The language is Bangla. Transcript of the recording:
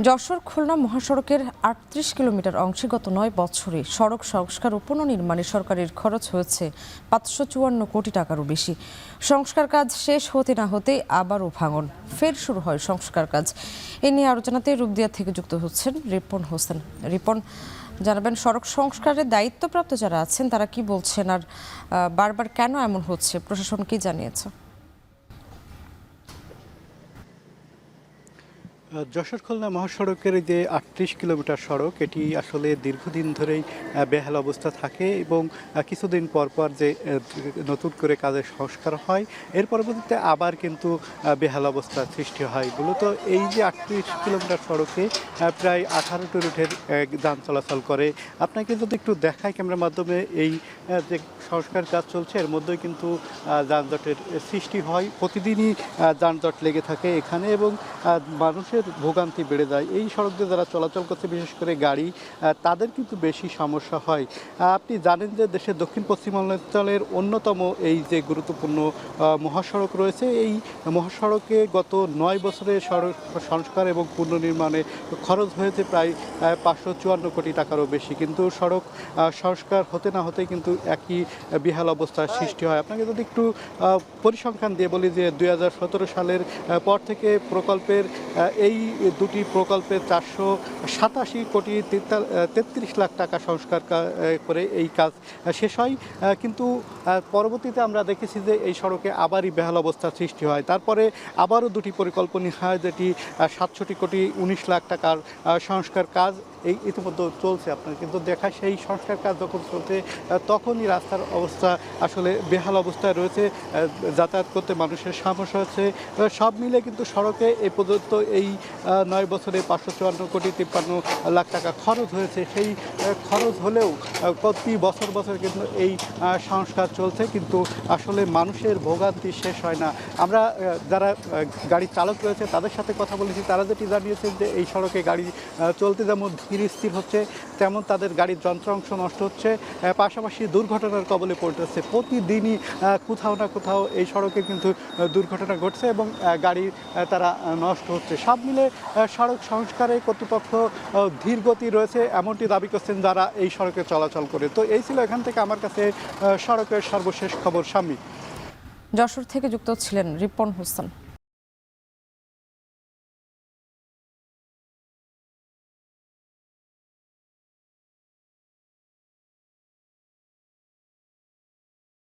যশোর খুলনা মহাসড়কের ৩৮ কিলোমিটার অংশে গত ৯ বছরে সড়ক সংস্কার ও পুনর্নির্মাণে সরকারের খরচ হয়েছে ৫৫৪ কোটি টাকারও বেশি। সংস্কার কাজ শেষ হতে না হতে আবারও ভাঙন, ফের শুরু হয় সংস্কার কাজ। এ নিয়ে আলোচনাতে রূপদিয়া থেকে যুক্ত হচ্ছেন রিপন হোসেন। রিপন, জানাবেন সড়ক সংস্কারের দায়িত্বপ্রাপ্ত যারা আছেন তারা কি বলছেন, আর বারবার কেন এমন হচ্ছে, প্রশাসন কি জানিয়েছে? যশোর খুলনা মহাসড়কের যে ৩৮ কিলোমিটার সড়ক, এটি আসলে দীর্ঘদিন ধরেই বেহাল অবস্থা থাকে এবং কিছুদিন পর পর যে নতুন করে কাজের সংস্কার হয়, এর পরবর্তীতে আবার কিন্তু বেহাল অবস্থার সৃষ্টি হয়। মূলত এই যে ৩৮ কিলোমিটার সড়কে প্রায় 18টি রুটের যান চলাচল করে। আপনাকে যদি একটু দেখাই ক্যামেরার মাধ্যমে, এই যে সংস্কার কাজ চলছে এর মধ্যেই কিন্তু যানজটের সৃষ্টি হয়। প্রতিদিনই যানজট লেগে থাকে এখানে এবং মানুষের ভোগান্তি বেড়ে যায়। এই সড়ক দিয়ে যারা চলাচল করছে, বিশেষ করে গাড়ি, তাদের কিন্তু বেশি সমস্যা হয়। আপনি জানেন যে দেশের দক্ষিণ পশ্চিমাঞ্চলের অন্যতম এই যে গুরুত্বপূর্ণ মহাসড়ক রয়েছে, এই মহাসড়কে গত ৯ বছরে সড়ক সংস্কার এবং পুনর্নির্মাণে খরচ হয়েছে প্রায় ৫৫৪ কোটি টাকারও বেশি। কিন্তু সড়ক সংস্কার হতে না হতেই কিন্তু একই বেহাল অবস্থার সৃষ্টি হয়। আপনাকে যদি একটু পরিসংখ্যান দিয়ে বলি যে ২০১৭ সালের পর থেকে প্রকল্পের এই দুটি প্রকল্পে ৪৮৭ কোটি ৩৩ লাখ টাকা সংস্কার করে এই কাজ শেষ হয়। কিন্তু পরবর্তীতে আমরা দেখেছি যে এই সড়কে আবারই বেহাল অবস্থার সৃষ্টি হয়। তারপরে আবারও দুটি পরিকল্পনা হয়, যেটি ৬৭ কোটি ১৯ লাখ টাকার সংস্কার কাজ এই ইতিমধ্যে চলছে। আপনার কিন্তু দেখা, সেই সংস্কার কাজ যখন চলছে তখনই রাস্তার অবস্থা আসলে বেহাল অবস্থায় রয়েছে, যাতায়াত করতে মানুষের সমস্যা হচ্ছে। সব মিলে কিন্তু সড়কে এ পর্যন্ত এই ৯ বছরে ৫৫৪ কোটি ৫৩ লাখ টাকা খরচ হয়েছে। সেই খরচ হলেও প্রতি বছর কিন্তু এই সংস্কার চলছে, কিন্তু আসলে মানুষের ভোগান্তি শেষ হয় না। আমরা যারা গাড়ি চালক রয়েছে তাদের সাথে কথা বলেছি, তারা যেটি জানিয়েছেন যে এই সড়কে গাড়ি চলতে যেমন ধীর স্থির হচ্ছে, তেমন তাদের গাড়ির যন্ত্রাংশ নষ্ট হচ্ছে, পাশাপাশি দুর্ঘটনার কবলে পড়তেছে। প্রতিদিনই কোথাও না কোথাও এই সড়কে কিন্তু দুর্ঘটনা ঘটছে এবং গাড়ি তারা নষ্ট হচ্ছে। সব মিলে সড়ক সংস্কারে কর্তৃপক্ষ ধীর গতি রয়েছে এমনটি দাবি করছেন যারা এই সড়কে চলাচল করে। তো এই ছিল এখান থেকে আমার কাছে সড়কের সর্বশেষ খবর। স্বামী, যশোর থেকে যুক্ত ছিলেন রিপন হোসেন।